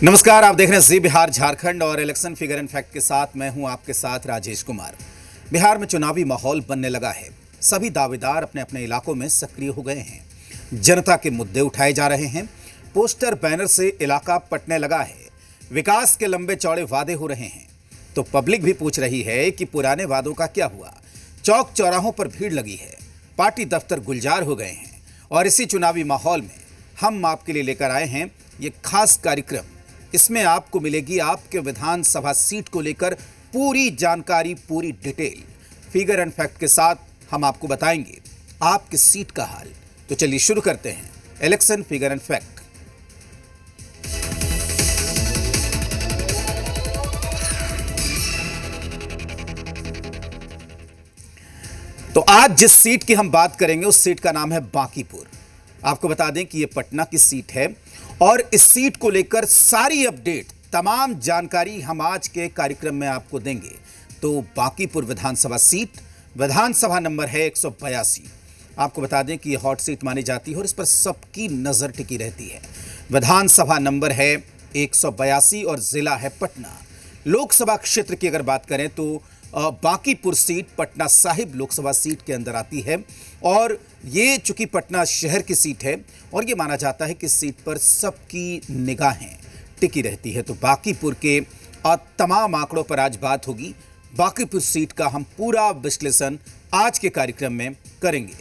नमस्कार, आप देख रहे हैं जी बिहार झारखंड और इलेक्शन फिगर एंड फैक्ट के साथ मैं हूं आपके साथ राजेश कुमार। बिहार में चुनावी माहौल बनने लगा है। सभी दावेदार अपने अपने इलाकों में सक्रिय हो गए हैं। जनता के मुद्दे उठाए जा रहे हैं। पोस्टर बैनर से इलाका पटने लगा है। विकास के लंबे चौड़े वादे हो रहे हैं। तो पब्लिक भी पूछ रही है कि पुराने वादों का क्या हुआ। चौक चौराहों पर भीड़ लगी है। पार्टी दफ्तर गुलजार हो गए हैं। और इसी चुनावी माहौल में हम आपके लिए लेकर आए हैं ये खास कार्यक्रम। इसमें आपको मिलेगी आपके विधानसभा सीट को लेकर पूरी जानकारी, पूरी डिटेल। फिगर एंड फैक्ट के साथ हम आपको बताएंगे आपकी सीट का हाल। तो चलिए शुरू करते हैं इलेक्शन फिगर एंड फैक्ट। तो आज जिस सीट की हम बात करेंगे उस सीट का नाम है बांकीपुर। आपको बता दें कि यह पटना की सीट है और इस सीट को लेकर सारी अपडेट, तमाम जानकारी हम आज के कार्यक्रम में आपको देंगे। तो बांकीपुर विधानसभा सीट, विधानसभा नंबर है 182। आपको बता दें कि यह हॉट सीट मानी जाती है और इस पर सबकी नजर टिकी रहती है। विधानसभा नंबर है 182 और जिला है पटना। लोकसभा क्षेत्र की अगर बात करें तो बांकीपुर सीट पटना साहिब लोकसभा सीट के अंदर आती है और ये चूंकि पटना शहर की सीट है और ये माना जाता है कि इस सीट पर सबकी निगाहें टिकी रहती है। तो बांकीपुर के तमाम आंकड़ों पर आज बात होगी। बांकीपुर सीट का हम पूरा विश्लेषण आज के कार्यक्रम में करेंगे।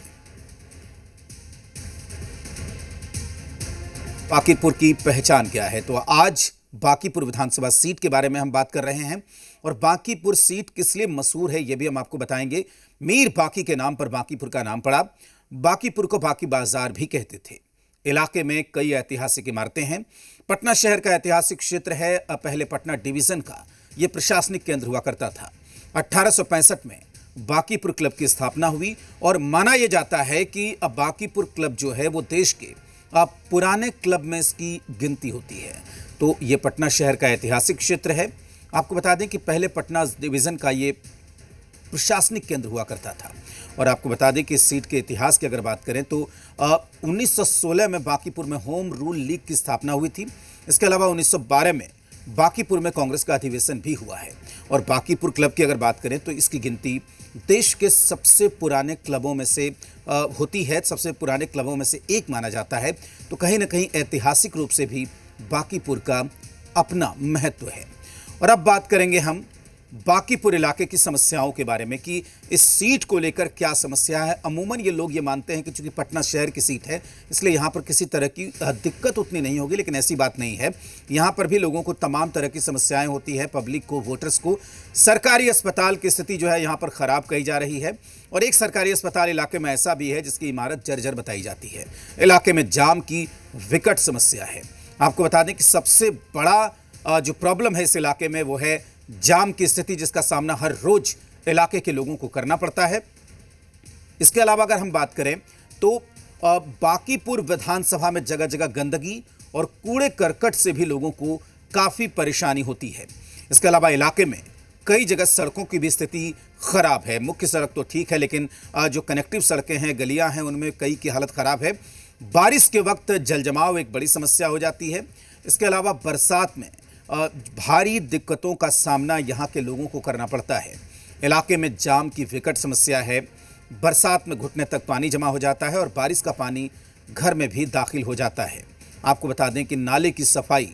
बांकीपुर की पहचान क्या है, तो आज बांकीपुर विधानसभा सीट के बारे में हम बात कर रहे हैं और बांकीपुर सीट किस लिए मशहूर है यह भी हम आपको बताएंगे। मीर बांकी के नाम पर बांकीपुर का नाम पड़ा। बांकीपुर को बांकी बाजार भी कहते थे। इलाके में कई ऐतिहासिक इमारतें हैं। पटना शहर का ऐतिहासिक क्षेत्र है। पहले पटना डिवीजन का यह प्रशासनिक केंद्र हुआ करता था। 1865 में बांकीपुर क्लब की स्थापना हुई और माना यह जाता है कि अब बांकीपुर क्लब जो है वो देश के पुराने क्लब में इसकी गिनती होती है। तो ये पटना शहर का ऐतिहासिक क्षेत्र है। आपको बता दें कि पहले पटना डिवीज़न का ये प्रशासनिक केंद्र हुआ करता था। और आपको बता दें कि इस सीट के इतिहास की अगर बात करें तो 1916 में बांकीपुर में होम रूल लीग की स्थापना हुई थी। इसके अलावा 1912 में बांकीपुर में कांग्रेस का अधिवेशन भी हुआ है। और बांकीपुर क्लब की अगर बात करें तो इसकी गिनती देश के सबसे पुराने क्लबों में से होती है। सबसे पुराने क्लबों में से एक माना जाता है। तो कहीं ना कहीं ऐतिहासिक रूप से भी बांकीपुर का अपना महत्व है। और अब बात करेंगे हम बांकीपुर इलाके की समस्याओं के बारे में कि इस सीट को लेकर क्या समस्या है। अमूमन ये लोग ये मानते हैं कि चूंकि पटना शहर की सीट है इसलिए यहाँ पर किसी तरह की दिक्कत उतनी नहीं होगी, लेकिन ऐसी बात नहीं है। यहाँ पर भी लोगों को तमाम तरह की समस्याएं होती है। पब्लिक को, वोटर्स को सरकारी अस्पताल की स्थिति जो है यहाँ पर ख़राब कही जा रही है। और एक सरकारी अस्पताल इलाके में ऐसा भी है जिसकी इमारत जर्जर बताई जाती है। इलाके में जाम की विकट समस्या है। आपको बता दें कि सबसे बड़ा जो प्रॉब्लम है इस इलाके में वो है जाम की स्थिति, जिसका सामना हर रोज इलाके के लोगों को करना पड़ता है। इसके अलावा अगर हम बात करें तो बांकीपुर विधानसभा में जगह जगह गंदगी और कूड़े करकट से भी लोगों को काफ़ी परेशानी होती है। इसके अलावा इलाके में कई जगह सड़कों की भी स्थिति खराब है। मुख्य सड़क तो ठीक है, लेकिन जो कनेक्टिव सड़कें हैं, गलियां हैं, उनमें कई की हालत खराब है। बारिश के वक्त जल जमाव एक बड़ी समस्या हो जाती है। इसके अलावा बरसात में भारी दिक्कतों का सामना यहाँ के लोगों को करना पड़ता है। इलाके में जाम की विकट समस्या है। बरसात में घुटने तक पानी जमा हो जाता है और बारिश का पानी घर में भी दाखिल हो जाता है। आपको बता दें कि नाले की सफाई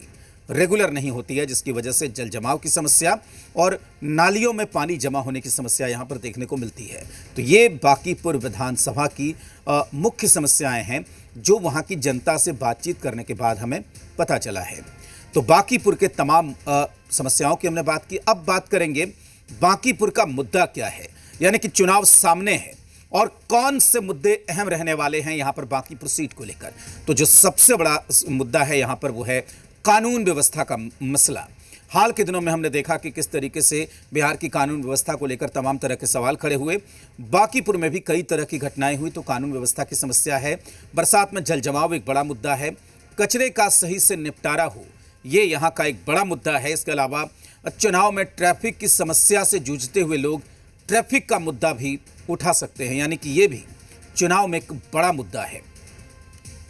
रेगुलर नहीं होती है, जिसकी वजह से जल जमाव की समस्या और नालियों में पानी जमा होने की समस्या यहाँ पर देखने को मिलती है। तो ये बांकीपुर विधानसभा की मुख्य समस्याएं हैं जो वहाँ की जनता से बातचीत करने के बाद हमें पता चला है। तो बांकीपुर के तमाम समस्याओं की हमने बात की। अब बात करेंगे बांकीपुर का मुद्दा क्या है, यानी कि चुनाव सामने है और कौन से मुद्दे अहम रहने वाले हैं यहाँ पर बांकीपुर सीट को लेकर। तो जो सबसे बड़ा मुद्दा है यहाँ पर वो है कानून व्यवस्था का मसला। हाल के दिनों में हमने देखा कि किस तरीके से बिहार की कानून व्यवस्था को लेकर तमाम तरह के सवाल खड़े हुए। बांकीपुर में भी कई तरह की घटनाएं हुई। तो कानून व्यवस्था की समस्या है। बरसात में जल जमाव एक बड़ा मुद्दा है। कचरे का सही से निपटारा हो, ये यहाँ का एक बड़ा मुद्दा है। इसके अलावा चुनाव में ट्रैफिक की समस्या से जूझते हुए लोग ट्रैफिक का मुद्दा भी उठा सकते हैं, यानी कि ये भी चुनाव में एक बड़ा मुद्दा है।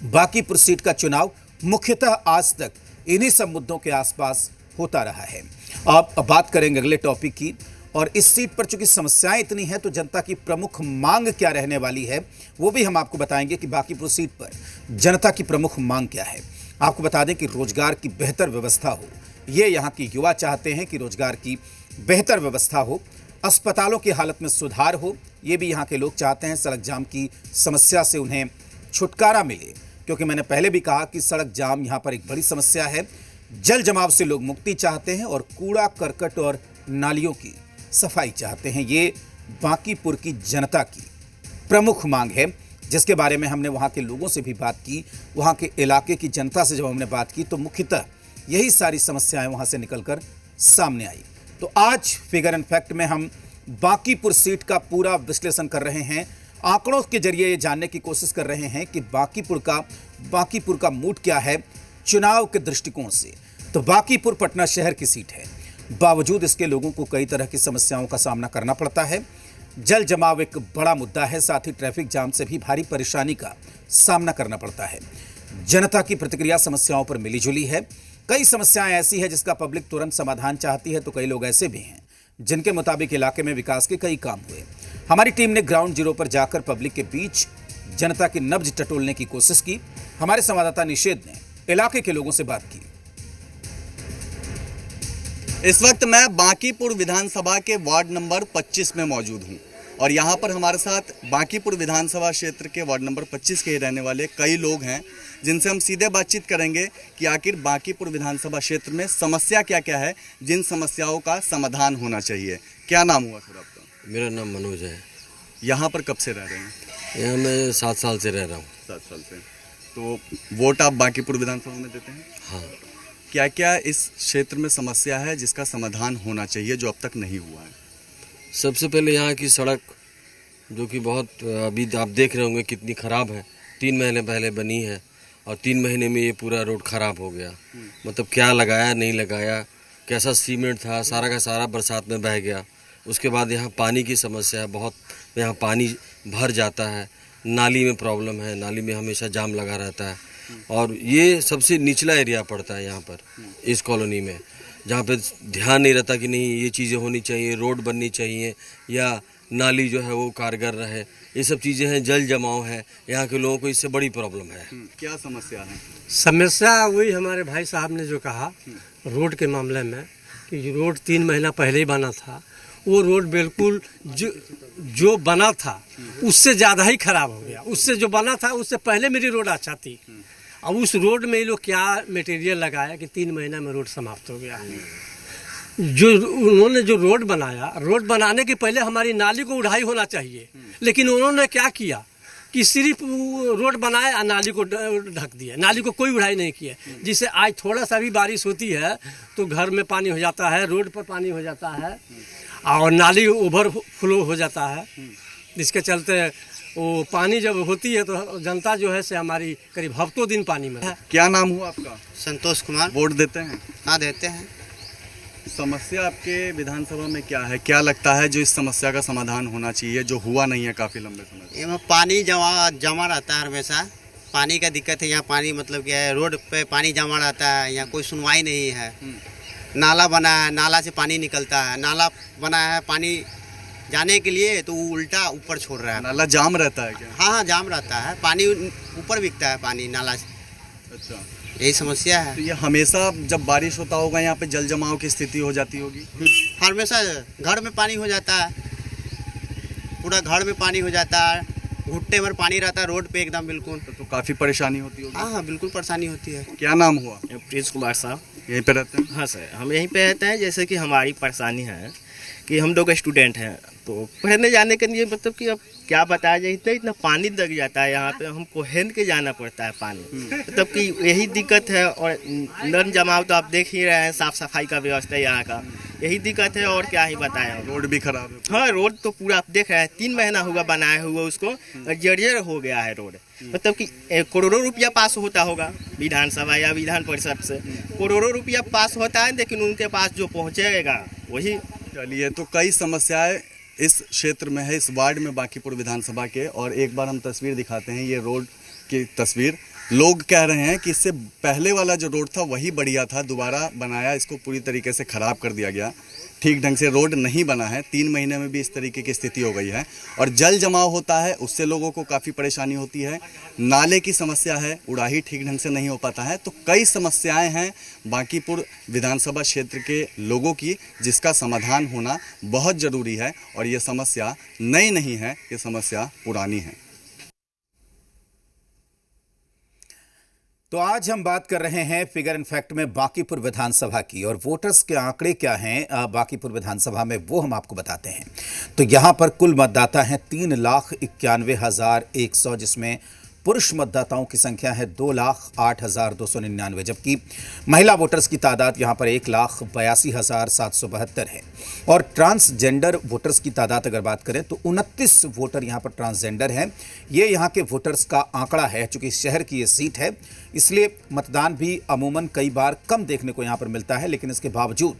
बांकीपुर सीट का चुनाव मुख्यतः आज तक इन्हीं सब मुद्दों के आसपास होता रहा है। अब बात करेंगे अगले टॉपिक की, और इस सीट पर चूंकि समस्याएं इतनी हैं तो जनता की प्रमुख मांग क्या रहने वाली है वो भी हम आपको बताएंगे कि बांकीपुर सीट पर जनता की प्रमुख मांग क्या है। आपको बता दें कि रोजगार की बेहतर व्यवस्था हो, ये यहाँ के युवा चाहते हैं कि रोजगार की बेहतर व्यवस्था हो, अस्पतालों की हालत में सुधार हो, ये भी यहाँ के लोग चाहते हैं। सड़क जाम की समस्या से उन्हें छुटकारा मिले, क्योंकि मैंने पहले भी कहा कि सड़क जाम यहाँ पर एक बड़ी समस्या है। जल जमाव से लोग मुक्ति चाहते हैं और कूड़ा करकट और नालियों की सफाई चाहते हैं। ये बांकीपुर की जनता की प्रमुख मांग है, जिसके बारे में हमने वहाँ के लोगों से भी बात की। वहाँ के इलाके की जनता से जब हमने बात की तो मुख्यतः यही सारी समस्याएं वहाँ से निकलकर सामने आई। तो आज फिगर एंड फैक्ट में हम बांकीपुर सीट का पूरा विश्लेषण कर रहे हैं, आंकड़ों के जरिए ये जानने की कोशिश कर रहे हैं कि बांकीपुर का मूड क्या है चुनाव के दृष्टिकोण से। तो बांकीपुर पटना शहर की सीट है, बावजूद इसके लोगों को कई तरह की समस्याओं का सामना करना पड़ता है। जल जमाव एक बड़ा मुद्दा है, साथ ही ट्रैफिक जाम से भी भारी परेशानी का सामना करना पड़ता है। जनता की प्रतिक्रिया समस्याओं पर मिलीजुली है। कई समस्याएं ऐसी है जिसका पब्लिक तुरंत समाधान चाहती है, तो कई लोग ऐसे भी हैं जिनके मुताबिक इलाके में विकास के कई काम हुए। हमारी टीम ने ग्राउंड जीरो पर जाकर पब्लिक के बीच जनता की नब्ज टटोलने की कोशिश की। हमारे संवाददाता निषेध ने इलाके के लोगों से बात की। इस वक्त मैं बांकीपुर विधानसभा के वार्ड नंबर 25 में मौजूद हूं और यहां पर हमारे साथ बांकीपुर विधानसभा क्षेत्र के वार्ड नंबर 25 के ही रहने वाले कई लोग हैं, जिनसे हम सीधे बातचीत करेंगे कि आखिर बांकीपुर विधानसभा क्षेत्र में समस्या क्या क्या है, जिन समस्याओं का समाधान होना चाहिए। क्या नाम हुआ सर आपका? मेरा नाम मनोज है। यहाँ पर कब से रह रहे हैं? यहाँ मैं 7 साल से रह रहा हूँ। 7 साल से। तो वोट आप बांकीपुर विधानसभा में देते हैं? हाँ। क्या क्या इस क्षेत्र में समस्या है जिसका समाधान होना चाहिए जो अब तक नहीं हुआ है? सबसे पहले यहाँ की सड़क, जो कि बहुत अभी आप देख रहे होंगे कितनी ख़राब है। 3 महीने पहले बनी है और 3 महीने में ये पूरा रोड ख़राब हो गया। मतलब क्या लगाया नहीं लगाया, कैसा सीमेंट था, सारा का सारा बरसात में बह गया। उसके बाद यहाँ पानी की समस्या है, बहुत यहाँ पानी भर जाता है। नाली में प्रॉब्लम है, नाली में हमेशा जाम लगा रहता है और ये सबसे निचला एरिया पड़ता है यहाँ पर इस कॉलोनी में, जहाँ पे ध्यान नहीं रहता कि नहीं ये चीज़ें होनी चाहिए, रोड बननी चाहिए या नाली जो है वो कारगर रहे। ये सब चीज़ें हैं, जल जमाव है, यहाँ के लोगों को इससे बड़ी प्रॉब्लम है। क्या समस्या है? समस्या वही हमारे भाई साहब ने जो कहा रोड के मामले में, कि रोड 3 महीना पहले ही बना था। वो रोड बिल्कुल जो बना था उससे ज़्यादा ही खराब हो गया। उससे जो बना था उससे पहले मेरी रोड अच्छा थी। अब उस रोड में ये लोग क्या मटेरियल लगाया कि 3 महीना में रोड समाप्त हो गया। जो उन्होंने जो रोड बनाया, रोड बनाने के पहले हमारी नाली को उड़ाई होना चाहिए, लेकिन उन्होंने क्या किया कि सिर्फ रोड बनाए और नाली को ढक दिया, नाली को कोई उड़ाई नहीं किया। जिससे आज थोड़ा सा भी बारिश होती है तो घर में पानी हो जाता है, रोड पर पानी हो जाता है और नाली ओवरफ्लो हो जाता है। जिसके चलते वो पानी जब होती है तो जनता जो है से हमारी करीब हफ्तों दिन पानी में है। क्या नाम हुआ आपका? संतोष कुमार। वोट देते हैं? हाँ, देते हैं। समस्या आपके विधानसभा में क्या है? क्या लगता है जो इस समस्या का समाधान होना चाहिए, जो हुआ नहीं है काफी लंबे समय से? यहाँ पानी जमा रहता है हमेशा। पानी का दिक्कत है यहाँ। पानी मतलब क्या है, रोड पे पानी जमा रहता है, यहाँ कोई सुनवाई नहीं है। नाला बना है, नाला से पानी निकलता है। नाला बना है पानी जाने के लिए तो वो उल्टा ऊपर छोड़ रहा है। नाला जाम रहता है क्या? हाँ, जाम रहता है, पानी ऊपर बिकता है पानी नाला से। अच्छा, यही समस्या है। तो ये हमेशा जब बारिश होता होगा यहाँ पे जल जमाव की स्थिति हो जाती होगी? हमेशा घर में पानी हो जाता है, पूरा घर में पानी हो जाता है, घुट्टे भर पानी रहता है रोड पे एकदम बिल्कुल। तो काफी परेशानी होती होगी? हाँ, बिल्कुल परेशानी होती है। क्या नाम हुआ? प्रिंस कुमार साहब। यहीं पे रहते हैं? हाँ सर, हम यहीं पे रहते हैं। जैसे कि हमारी परेशानी है कि हम लोग स्टूडेंट हैं, तो पढ़ने जाने के लिए मतलब कि अब क्या बताया जाए, इतना पानी लग जाता है यहाँ पे, हमको हेंद के जाना पड़ता है पानी। मतलब कि यही दिक्कत है। और नल जमाव तो आप देख ही रहे हैं, साफ सफाई का व्यवस्था यहाँ का यही दिक्कत है। और क्या ही बताएं। रोड भी खराब है? हाँ, रोड तो पूरा आप देख रहे हैं, 3 महीना हुआ बनाए हुए उसको, जर्जर हो गया है रोड। मतलब कि करोड़ों रुपया पास होता होगा विधानसभा या विधान परिषद से, करोड़ों रुपया पास होता है, लेकिन उनके पास जो पहुँचेगा वही। चलिए, तो कई समस्याएं इस क्षेत्र में है, इस वार्ड में बांकीपुर विधानसभा के। और एक बार हम तस्वीर दिखाते हैं, ये रोड की तस्वीर। लोग कह रहे हैं कि इससे पहले वाला जो रोड था वही बढ़िया था, दोबारा बनाया इसको पूरी तरीके से ख़राब कर दिया गया। ठीक ढंग से रोड नहीं बना है, 3 महीने में भी इस तरीके की स्थिति हो गई है और जल जमाव होता है, उससे लोगों को काफ़ी परेशानी होती है। नाले की समस्या है, उड़ाही ठीक ढंग से नहीं हो पाता है। तो कई समस्याएं हैं बांकीपुर विधानसभा क्षेत्र के लोगों की, जिसका समाधान होना बहुत ज़रूरी है। और ये समस्या नई नहीं है, ये समस्या पुरानी है। तो आज हम बात कर रहे हैं फिगर इन फैक्ट में बांकीपुर विधानसभा की, और वोटर्स के आंकड़े क्या हैं बांकीपुर विधानसभा में वो हम आपको बताते हैं। तो यहां पर कुल मतदाता हैं 3,91,100, जिसमें पुरुष मतदाताओं की संख्या है 2,08,299, जबकि महिला वोटर्स की तादाद यहां पर 1,82,772 है। और ट्रांसजेंडर वोटर्स की तादाद अगर बात करें तो 29 वोटर यहां पर ट्रांसजेंडर हैं। ये यहां के वोटर्स का आंकड़ा है। चूंकि शहर की ये सीट है, इसलिए मतदान भी अमूमन कई बार कम देखने को यहां पर मिलता है, लेकिन इसके बावजूद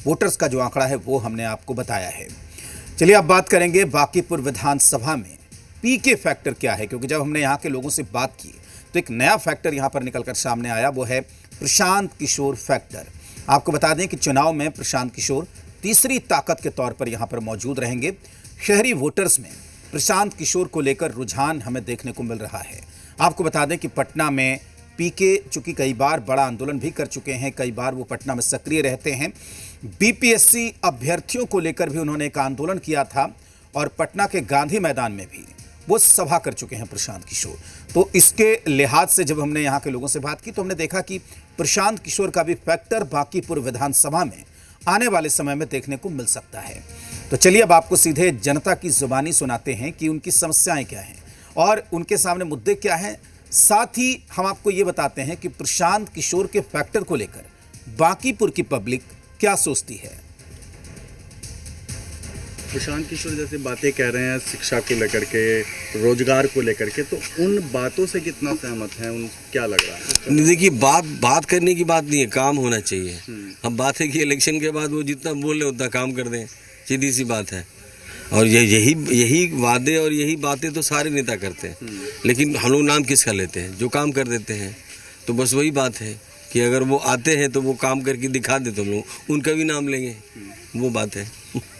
वोटर्स का जो आंकड़ा है वो हमने आपको बताया है। चलिए अब बात करेंगे बांकीपुर विधानसभा में पीके फैक्टर क्या है, क्योंकि जब हमने यहाँ के लोगों से बात की तो एक नया फैक्टर यहाँ पर निकलकर सामने आया, वो है प्रशांत किशोर फैक्टर। आपको बता दें कि चुनाव में प्रशांत किशोर तीसरी ताकत के तौर पर यहाँ पर मौजूद रहेंगे। शहरी वोटर्स में प्रशांत किशोर को लेकर रुझान हमें देखने को मिल रहा है। आपको बता दें कि पटना में पीके चूंकि कई बार बड़ा आंदोलन भी कर चुके हैं, कई बार वो पटना में सक्रिय रहते हैं। बीपीएससी अभ्यर्थियों को लेकर भी उन्होंने एक आंदोलन किया था और पटना के गांधी मैदान में भी वो सभा कर चुके हैं प्रशांत किशोर। तो इसके लिहाज से जब हमने यहाँ के लोगों से बात की तो हमने देखा कि प्रशांत किशोर का भी फैक्टर बांकीपुर विधानसभा में आने वाले समय में देखने को मिल सकता है। तो चलिए अब आपको सीधे जनता की जुबानी सुनाते हैं कि उनकी समस्याएं क्या हैं और उनके सामने मुद्दे क्या हैं। साथ ही हम आपको ये बताते हैं कि प्रशांत किशोर के फैक्टर को लेकर बांकीपुर की पब्लिक क्या सोचती है। प्रशांत किशोर जैसे बातें कह रहे हैं शिक्षा को लेकर के, रोजगार को लेकर के, तो उन बातों से कितना सहमत हैं, उन क्या लग रहा है? देखिए, बात करने की बात नहीं है, काम होना चाहिए। अब बात है कि इलेक्शन के बाद वो जितना बोल रहे उतना काम कर दें, सीधी सी बात है। और यही वादे और यही बातें तो सारे नेता करते हैं, लेकिन हम लोग नाम किसका लेते हैं? जो काम कर देते हैं। तो बस वही बात है कि अगर वो आते हैं तो वो काम करके दिखा दे तो हम लोग उनका भी नाम लेंगे, वो बात है।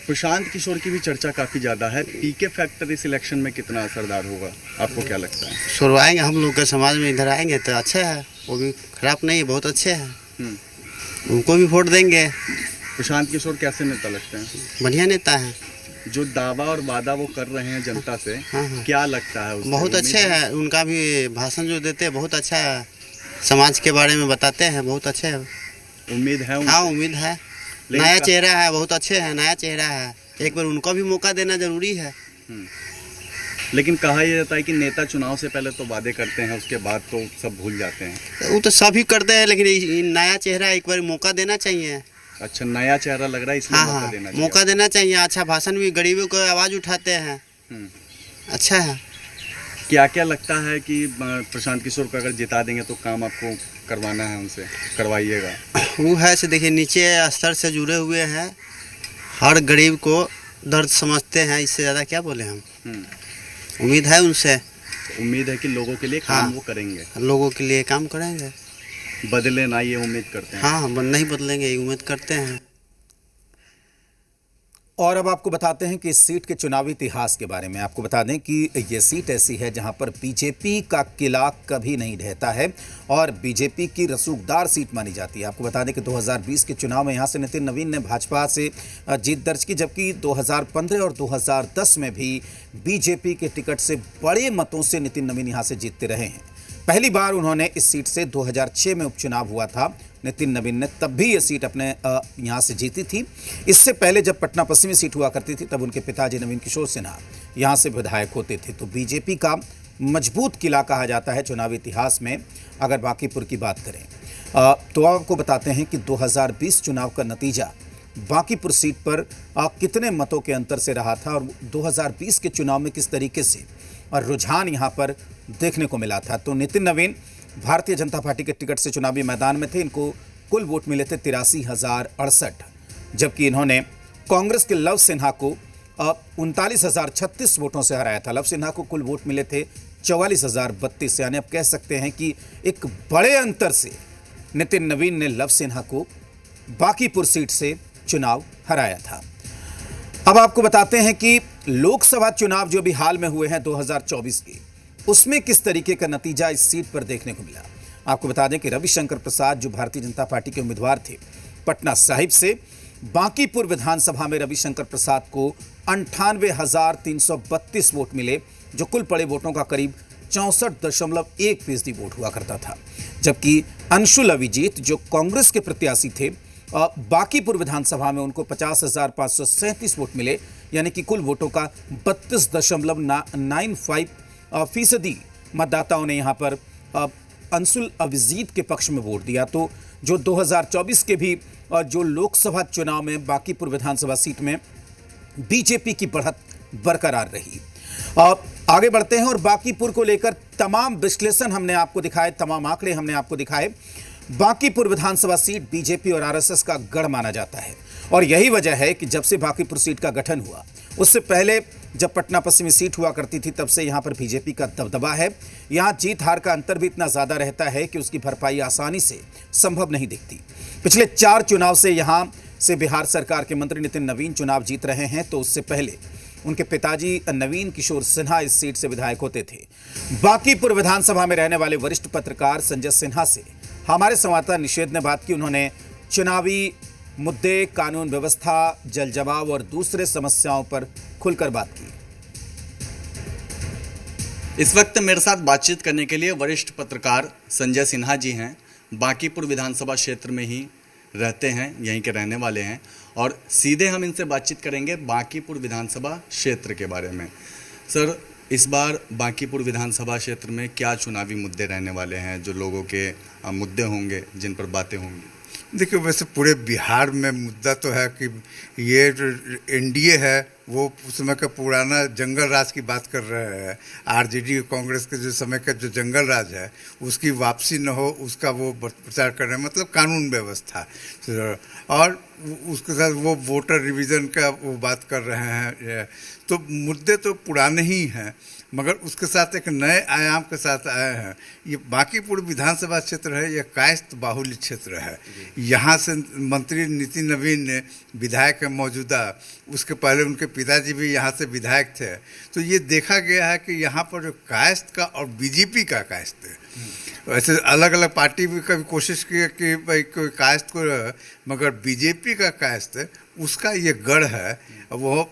प्रशांत किशोर की भी चर्चा काफ़ी ज़्यादा है। पीके फैक्टर इस इलेक्शन में कितना असरदार होगा, आपको क्या लगता है? सुरवाएंगे हम लोग के समाज में, इधर आएंगे तो अच्छा है, वो भी खराब नहीं है, बहुत अच्छे हैं, उनको भी वोट देंगे। प्रशांत किशोर कैसे नेता लगते हैं? बढ़िया नेता है। जो दावा और वादा वो कर रहे हैं जनता से, हाँ। क्या लगता है उससे? बहुत अच्छे है, उनका भी भाषण जो देते हैं बहुत अच्छा है, समाज के बारे में बताते हैं, बहुत अच्छे है। उम्मीद है हाँ, उम्मीद है। नया चेहरा है, बहुत अच्छे हैं, नया चेहरा है, एक बार उनको भी मौका देना जरूरी है। लेकिन कहा यह जाता है कि नेता चुनाव से पहले तो वादे करते हैं, उसके बाद तो सब भूल जाते हैं। वो तो सभी करते हैं, लेकिन नया चेहरा एक बार मौका देना चाहिए। अच्छा, नया चेहरा लग रहा है, इसलिए हाँ, मौका देना चाहिए। अच्छा भाषण भी, गरीबों को आवाज़ उठाते हैं, अच्छा है। क्या क्या लगता है कि प्रशांत किशोर को अगर जिता देंगे तो काम आपको करवाना है उनसे, करवाइएगा? वो है से देखिए, नीचे स्तर से जुड़े हुए हैं, हर गरीब को दर्द समझते हैं, इससे ज़्यादा क्या बोले हम। उम्मीद है उनसे, उम्मीद है कि लोगों के लिए काम वो करेंगे, लोगों के लिए काम करेंगे, बदले ना, ये उम्मीद करते हैं। हाँ, नहीं बदलेंगे, ये उम्मीद करते हैं। और अब आपको बताते हैं कि इस सीट के चुनावी इतिहास के बारे में। आपको बता दें कि ये सीट ऐसी है जहां पर बीजेपी का किला कभी नहीं ढहता है और बीजेपी की रसूखदार सीट मानी जाती है। आपको बता दें कि 2020 के चुनाव में यहां से नितिन नवीन ने भाजपा से जीत दर्ज की, जबकि 2015 और 2010 में भी बीजेपी के टिकट से बड़े मतों से नितिन नवीन यहां से जीतते रहे हैं। पहली बार उन्होंने इस सीट से 2006 में उपचुनाव हुआ था नितिन नवीन ने, तब भी ये सीट अपने यहाँ से जीती थी। इससे पहले जब पटना पश्चिमी सीट हुआ करती थी तब उनके पिताजी नवीन किशोर सिन्हा यहाँ से विधायक होते थे। तो बीजेपी का मजबूत किला कहा जाता है चुनावी इतिहास में अगर बांकीपुर की बात करें। तो आपको बताते हैं कि 2020 चुनाव का नतीजा बांकीपुर सीट पर कितने मतों के अंतर से रहा था और 2020 के चुनाव में किस तरीके से और रुझान यहाँ पर देखने को मिला था। तो नितिन नवीन भारतीय जनता पार्टी के टिकट से चुनावी मैदान में थे। इनको कुल वोट मिले थे 83,068, जबकि इन्होंने कांग्रेस के लव सिन्हा को 39,036 वोटों से हराया था। लव सिन्हा को कुल वोट मिले थे 44,032, यानी अब कह सकते हैं कि एक बड़े अंतर से नितिन नवीन ने लव सिन्हा को बांकीपुर सीट से चुनाव हराया था। अब आपको बताते हैं कि लोकसभा चुनाव जो भी हाल में हुए हैं 2024 के, उसमें किस तरीके का नतीजा इस सीट पर देखने को मिला। आपको बता दें कि रविशंकर प्रसाद जो भारतीय जनता पार्टी के उम्मीदवार थे पटना साहिब से, बांकीपुर विधानसभा में रविशंकर प्रसाद को 98,332 वोट मिले, जो कुल पड़े वोटों का करीब 64.1% वोट हुआ करता था। जबकि अंशुल अभिजीत जो कांग्रेस के प्रत्याशी थे, बांकीपुर विधानसभा में उनको 50,537 वोट मिले, यानी कि कुल वोटों का 32.95% मतदाताओं ने यहां पर अंशुल अभिजीत के पक्ष में वोट दिया। तो जो 2024 के भी जो लोकसभा चुनाव में बांकीपुर विधानसभा सीट में बीजेपी की बढ़त बरकरार रही। आगे बढ़ते हैं और बांकीपुर को लेकर तमाम विश्लेषण हमने आपको दिखाए, तमाम आंकड़े हमने आपको दिखाए। बांकीपुर विधानसभा सीट बीजेपी और आरएसएस का गढ़ माना जाता है और यही वजह है कि जब से बांकीपुर सीट का गठन हुआ, उससे पहले जब पटना पश्चिमी सीट हुआ करती थी, तब से यहां पर बीजेपी का दबदबा है। यहां जीत हार का अंतर भी इतना ज्यादा रहता है कि उसकी भरपाई आसानी से संभव नहीं दिखती। पिछले 4 चुनाव से यहां से बिहार सरकार के मंत्री नितिन नवीन चुनाव जीत रहे हैं, तो उससे पहले उनके पिताजी नवीन किशोर सिन्हा इस सीट से विधायक होते थे। बांकीपुर विधानसभा में रहने वाले वरिष्ठ पत्रकार संजय सिन्हा से हमारे संवाददाता निषेध ने बात की। उन्होंने चुनावी मुद्दे, कानून व्यवस्था, जल जमाव और दूसरे समस्याओं पर खुलकर बात की। इस वक्त मेरे साथ बातचीत करने के लिए वरिष्ठ पत्रकार संजय सिन्हा जी हैं। बांकीपुर विधानसभा क्षेत्र में ही रहते हैं, यहीं के रहने वाले हैं और सीधे हम इनसे बातचीत करेंगे बांकीपुर विधानसभा क्षेत्र के बारे में। सर, इस बार बांकीपुर विधानसभा क्षेत्र में क्या चुनावी मुद्दे रहने वाले हैं, जो लोगों के मुद्दे होंगे, जिन पर बातें होंगी? देखिए, वैसे पूरे बिहार में मुद्दा तो है कि ये एनडीए है, वो उस समय का पुराना जंगल राज की बात कर रहे हैं। आरजेडी कांग्रेस के जो समय का जो जंगल राज है, उसकी वापसी न हो, उसका वो प्रचार कर रहे हैं, मतलब कानून व्यवस्था। और उसके साथ वो वोटर रिवीजन का वो बात कर रहे हैं। तो मुद्दे तो पुराने ही हैं, मगर उसके साथ एक नए आयाम के साथ आए हैं। ये बांकीपुर विधानसभा क्षेत्र है, ये कायस्थ बाहुल्य क्षेत्र है। यहाँ से मंत्री नितिन नवीन ने विधायक है मौजूदा, उसके पहले उनके पिताजी भी यहाँ से विधायक थे। तो ये देखा गया है कि यहाँ पर जो कायस्थ का और बीजेपी का कायस्थ है, वैसे अलग अलग पार्टी भी कभी कोशिश की कि भाई कोई कायस्थ को, मगर बीजेपी का कायस्थ उसका ये गढ़ है। वो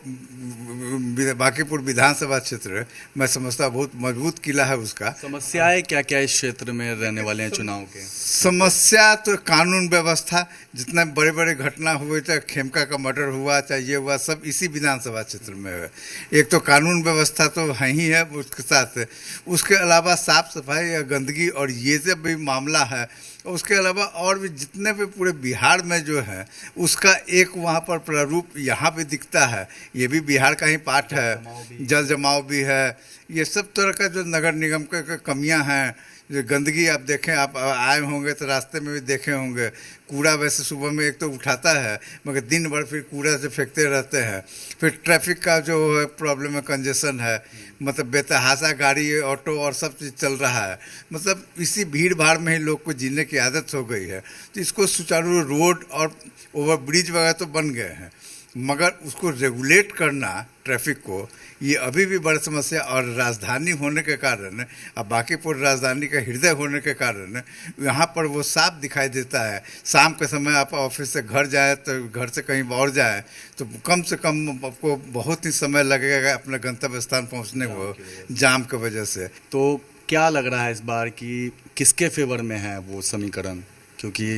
बांकीपुर विधानसभा क्षेत्र मैं समझता बहुत मजबूत किला है उसका। समस्याएं क्या क्या इस क्षेत्र में रहने वाले हैं चुनाव के? समस्या तो कानून व्यवस्था, जितने बड़े बड़े घटना हुए, चाहे खेमका का मर्डर हुआ, चाहे ये हुआ, सब इसी विधानसभा क्षेत्र में है। एक तो कानून व्यवस्था तो है ही है, उसके साथ उसके अलावा साफ सफाई या गंदगी और ये सब भी मामला है। उसके अलावा और भी जितने भी पूरे बिहार में जो है, उसका एक वहाँ पर प्रारूप यहाँ भी दिखता है। ये भी बिहार का ही पार्ट है। जल जमाव भी है, ये सब तरह का जो नगर निगम के कमियाँ हैं। जो गंदगी आप देखें, आप आए होंगे तो रास्ते में भी देखे होंगे, कूड़ा वैसे सुबह में एक तो उठाता है, मगर दिन भर फिर कूड़ा से फेंकते रहते हैं। फिर ट्रैफिक का जो है प्रॉब्लम है, कंजेशन है, मतलब बेतहाशा गाड़ी, ऑटो और सब चीज़ चल रहा है। मतलब इसी भीड़ भाड़ में ही लोग को जीने की आदत हो गई है। तो इसको सुचारू रोड और ओवर ब्रिज वगैरह तो बन गए हैं, मगर उसको रेगुलेट करना ट्रैफिक को, ये अभी भी बड़ी समस्या। और राजधानी होने के कारण, अब बांकीपुर राजधानी का हृदय होने के कारण यहाँ पर वो साफ दिखाई देता है। शाम के समय आप ऑफिस से घर जाए तो घर से कहीं और जाए तो कम से कम आपको बहुत ही समय लगेगा अपने गंतव्य स्थान पहुँचने को, जाम की वजह से। तो क्या लग रहा है इस बार कि किसके फेवर में है वो समीकरण? क्योंकि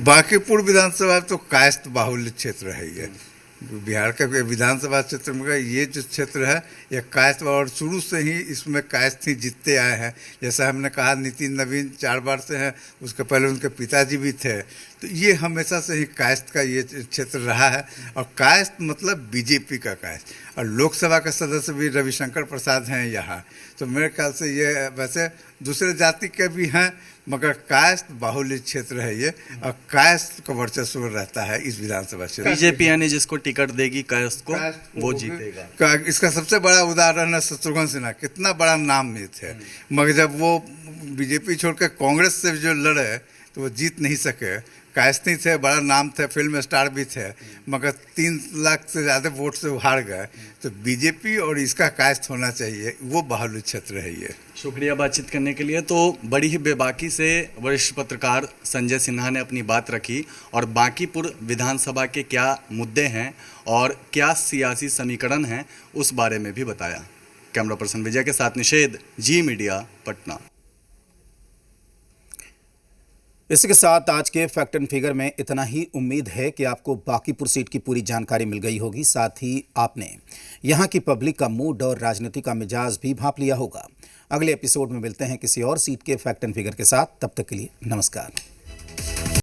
बांकीपुर विधानसभा तो कायस्थ बाहुल्य क्षेत्र है। ये बिहार का विधानसभा क्षेत्र में ये जो क्षेत्र है, ये कायस्थ, और शुरू से ही इसमें कायस्थ ही जीतते आए हैं। जैसा हमने कहा, नितिन नवीन 4 बार से हैं, उसके पहले उनके पिताजी भी थे। तो ये हमेशा से ही कायस्थ का ये क्षेत्र रहा है। और कायस्थ मतलब बीजेपी का कायस्थ। और लोकसभा के सदस्य भी रविशंकर प्रसाद हैं यहाँ। तो मेरे ख्याल से ये वैसे दूसरे जाति के भी हैं, मगर कायस्थ बाहुल्य क्षेत्र है ये, और कायस्थ का वर्चस्व रहता है इस विधानसभा क्षेत्र। बीजेपी यानी जिसको टिकट देगी कायस्थ को, वो जीतेगा। इसका सबसे बड़ा उदाहरण है शत्रुघ्न सिन्हा, कितना बड़ा नाम ये थे, मगर जब वो बीजेपी छोड़ के कांग्रेस से जो लड़े तो वो जीत नहीं सके। कायस्थी थे, बड़ा नाम थे, फिल्म स्टार भी थे, मगर 3 लाख से ज़्यादा वोट से हार गए। तो बीजेपी और इसका कायस्थ होना चाहिए, वो बाहुल्य क्षेत्र है ये। शुक्रिया बातचीत करने के लिए। तो बड़ी ही बेबाकी से वरिष्ठ पत्रकार संजय सिन्हा ने अपनी बात रखी और बांकीपुर विधानसभा के क्या मुद्दे हैं और क्या सियासी समीकरण हैं उस बारे में भी बताया। कैमरा पर्सन विजय के साथ निषेध, जी मीडिया, पटना। इसी के साथ आज के फैक्ट एंड फिगर में इतना ही। उम्मीद है कि आपको बांकीपुर सीट की पूरी जानकारी मिल गई होगी, साथ ही आपने यहां की पब्लिक का मूड और राजनीति का मिजाज भी भांप लिया होगा। अगले एपिसोड में मिलते हैं किसी और सीट के फैक्ट एंड फिगर के साथ। तब तक के लिए नमस्कार।